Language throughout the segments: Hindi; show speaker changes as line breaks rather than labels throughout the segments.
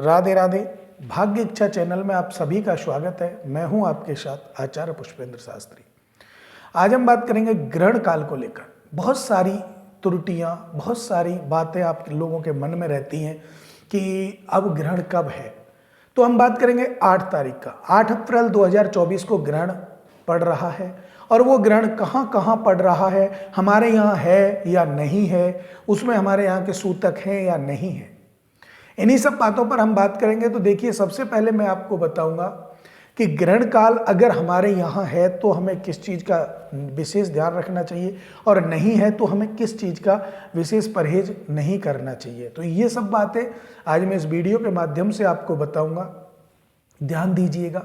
राधे राधे। भाग्य इच्छा चैनल में आप सभी का स्वागत है। मैं हूं आपके साथ आचार्य पुष्पेंद्र शास्त्री। आज हम बात करेंगे ग्रहण काल को लेकर। बहुत सारी त्रुटियां, बहुत सारी बातें आप लोगों के मन में रहती हैं कि अब ग्रहण कब है। तो हम बात करेंगे 8 तारीख का। 8 अप्रैल 2024 को ग्रहण पड़ रहा है और वो ग्रहण कहाँ कहाँ पड़ रहा है, हमारे यहाँ है या नहीं है, उसमें हमारे यहाँ के सूतक हैं या नहीं है, इन्हीं सब बातों पर हम बात करेंगे। तो देखिए, सबसे पहले मैं आपको बताऊंगा कि ग्रहण काल अगर हमारे यहाँ है तो हमें किस चीज़ का विशेष ध्यान रखना चाहिए और नहीं है तो हमें किस चीज़ का विशेष परहेज नहीं करना चाहिए। तो ये सब बातें आज मैं इस वीडियो के माध्यम से आपको बताऊंगा। ध्यान दीजिएगा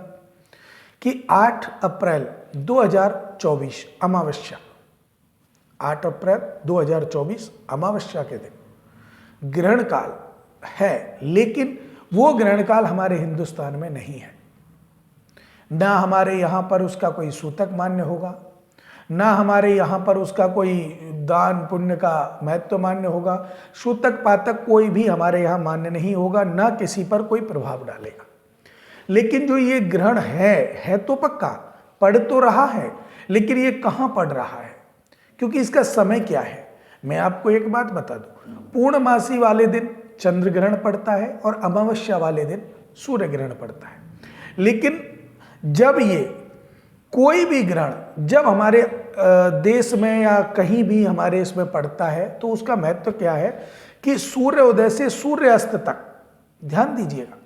कि 8 अप्रैल 2024 अमावस्या, 8 अप्रैल 2024 अमावस्या के दिन ग्रहण काल है, लेकिन वो ग्रहण काल हमारे हिंदुस्तान में नहीं है। ना हमारे यहाँ पर उसका कोई सूतक मान्य होगा, ना हमारे यहाँ पर उसका कोई दान पुण्य का महत्व मान्य होगा। सूतक पातक कोई भी हमारे यहाँ मान्य नहीं होगा, ना किसी पर कोई प्रभाव डालेगा। लेकिन जो ये ग्रहण है तो पक्का पड़ तो रहा है, लेकिन ये कहाँ पड़ रहा है, क्योंकि इसका समय क्या है। मैं आपको एक बात बता दूं, पूर्णमासी वाले दिन चंद्र ग्रहण पड़ता है और अमावस्या वाले दिन सूर्य ग्रहण पड़ता है। लेकिन जब ये कोई भी ग्रहण जब हमारे देश में या कहीं भी हमारे इसमें पड़ता है तो उसका महत्व क्या है कि सूर्य उदय से सूर्य अस्त तक, ध्यान दीजिएगा,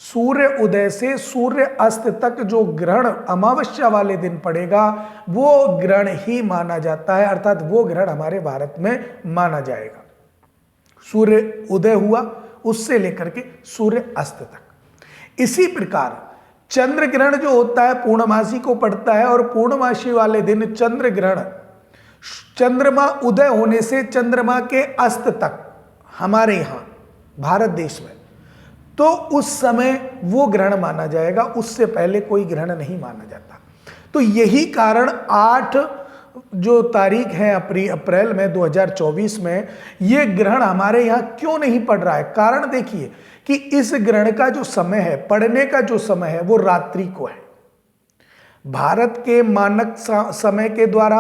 सूर्य उदय से सूर्य अस्त तक जो ग्रहण अमावस्या वाले दिन पड़ेगा वो ग्रहण ही माना जाता है, अर्थात वो ग्रहण हमारे भारत में माना जाएगा। सूर्य उदय हुआ उससे लेकर के सूर्य अस्त तक। इसी प्रकार चंद्र ग्रहण जो होता है पूर्णमासी को पड़ता है और पूर्णमासी वाले दिन चंद्र ग्रहण चंद्रमा उदय होने से चंद्रमा के अस्त तक हमारे यहां भारत देश में, तो उस समय वो ग्रहण माना जाएगा, उससे पहले कोई ग्रहण नहीं माना जाता। तो यही कारण 8 जो तारीख है अप्रैल में 2024 में ये ग्रहण हमारे यहाँ क्यों नहीं पड़ रहा है। कारण देखिए कि इस ग्रहण का जो समय है, पड़ने का जो समय है, वो रात्रि को है। भारत के मानक समय के द्वारा,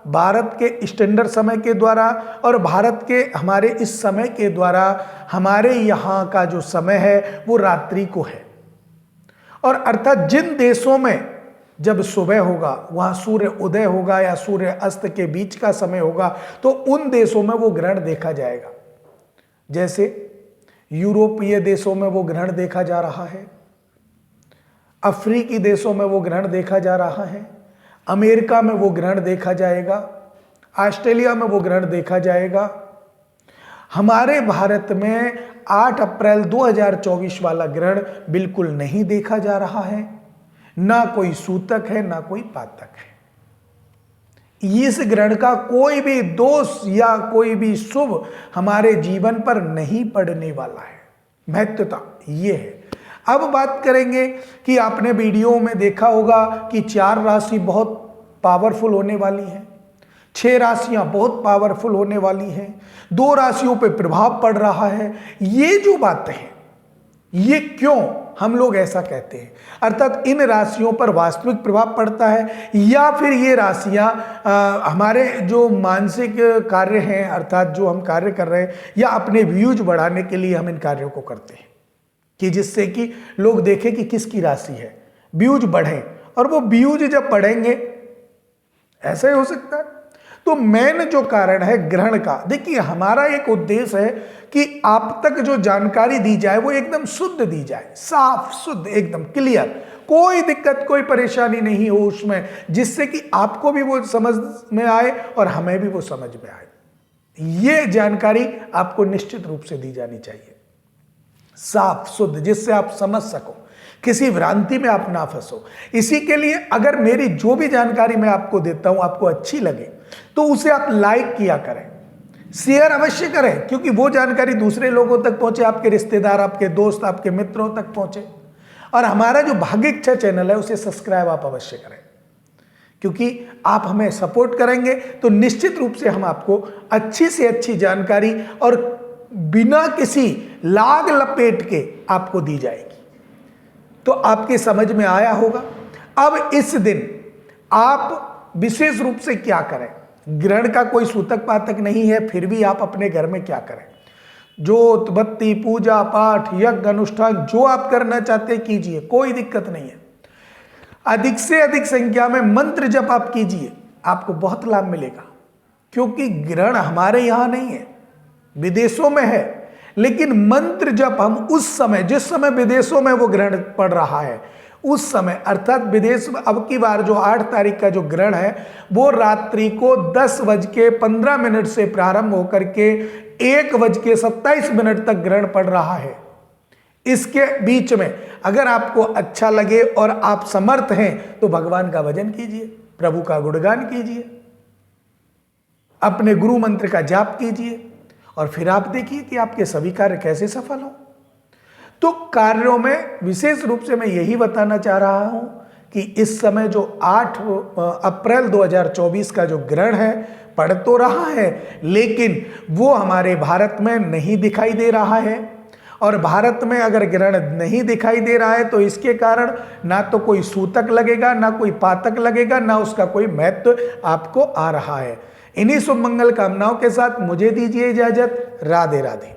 भारत के स्टैंडर्ड समय के द्वारा और भारत के हमारे इस समय के द्वारा हमारे यहाँ का जो समय है वो रात्रि को है। और अर्थात जिन देशों में जब सुबह होगा वहां सूर्य उदय होगा या सूर्य अस्त के बीच का समय होगा तो उन देशों में वो ग्रहण देखा जाएगा। जैसे यूरोपीय देशों में वो ग्रहण देखा जा रहा है, अफ्रीकी देशों में वो ग्रहण देखा जा रहा है, अमेरिका में वो ग्रहण देखा जाएगा, ऑस्ट्रेलिया में वो ग्रहण देखा जाएगा। हमारे भारत में 8 अप्रैल 2024 वाला ग्रहण बिल्कुल नहीं देखा जा रहा है, ना कोई सूतक है ना कोई पातक है। इस ग्रहण का कोई भी दोष या कोई भी शुभ हमारे जीवन पर नहीं पड़ने वाला है। महत्वता ये है। अब बात करेंगे कि आपने वीडियो में देखा होगा कि 4 राशि बहुत पावरफुल होने वाली हैं, 6 राशियां बहुत पावरफुल होने वाली हैं, 2 राशियों पे प्रभाव पड़ रहा है। ये जो बातें हैं, ये क्यों हम लोग ऐसा कहते हैं, अर्थात इन राशियों पर वास्तविक प्रभाव पड़ता है या फिर ये राशियां हमारे जो मानसिक कार्य हैं, अर्थात जो हम कार्य कर रहे हैं या अपने व्यूज बढ़ाने के लिए हम इन कार्यों को करते हैं कि जिससे कि लोग देखें कि किसकी राशि है, व्यूज बढ़े। और वो व्यूज जब बढ़ेंगे ऐसा ही हो सकता है। तो मेन जो कारण है ग्रहण का, देखिए हमारा एक उद्देश्य है कि आप तक जो जानकारी दी जाए वो एकदम शुद्ध दी जाए, साफ शुद्ध, एकदम क्लियर, कोई दिक्कत कोई परेशानी नहीं हो उसमें, जिससे कि आपको भी वो समझ में आए और हमें भी वो समझ में आए। ये जानकारी आपको निश्चित रूप से दी जानी चाहिए, साफ शुद्ध, जिससे आप समझ सको, किसी भ्रांति में आप ना फंसो। इसी के लिए अगर मेरी जो भी जानकारी मैं आपको देता हूं आपको अच्छी लगे तो उसे आप लाइक किया करें, शेयर अवश्य करें, क्योंकि वो जानकारी दूसरे लोगों तक पहुंचे, आपके रिश्तेदार, आपके दोस्त, आपके मित्रों तक पहुंचे। और हमारा जो भाग्य इच्छा चैनल है उसे सब्सक्राइब आप अवश्य करें, क्योंकि आप हमें सपोर्ट करेंगे तो निश्चित रूप से हम आपको अच्छी से अच्छी जानकारी और बिना किसी लाग लपेट के आपको दी जाएगी। तो आपके समझ में आया होगा। अब इस दिन आप विशेष रूप से क्या करें। ग्रहण का कोई सूतक पातक नहीं है, फिर भी आप अपने घर में क्या करें। जोत बत्ती पूजा पाठ यज्ञ अनुष्ठान जो आप करना चाहते हैं कीजिए, कोई दिक्कत नहीं है। अधिक से अधिक संख्या में मंत्र जप आप कीजिए, आपको बहुत लाभ मिलेगा। क्योंकि ग्रहण हमारे यहां नहीं है, विदेशों में है, लेकिन मंत्र जप हम उस समय, जिस समय विदेशों में वो ग्रहण पड़ रहा है उस समय, अर्थात विदेश में अब की बार जो 8 तारीख का जो ग्रहण है वो रात्रि को 10:15 से प्रारंभ होकर के 1:27 तक ग्रहण पड़ रहा है। इसके बीच में अगर आपको अच्छा लगे और आप समर्थ हैं तो भगवान का भजन कीजिए, प्रभु का गुणगान कीजिए, अपने गुरु मंत्र का जाप कीजिए और फिर आप देखिए कि आपके सभी कार्य कैसे सफल हो। तो कार्यों में विशेष रूप से मैं यही बताना चाह रहा हूं कि इस समय जो 8 अप्रैल 2024 का जो ग्रहण है पड़ तो रहा है, लेकिन वो हमारे भारत में नहीं दिखाई दे रहा है। और भारत में अगर ग्रहण नहीं दिखाई दे रहा है तो इसके कारण ना तो कोई सूतक लगेगा, ना कोई पातक लगेगा, ना उसका कोई महत्व आपको आ रहा है। इन्हीं शुभ मंगल कामनाओं के साथ मुझे दीजिए इजाजत। राधे राधे।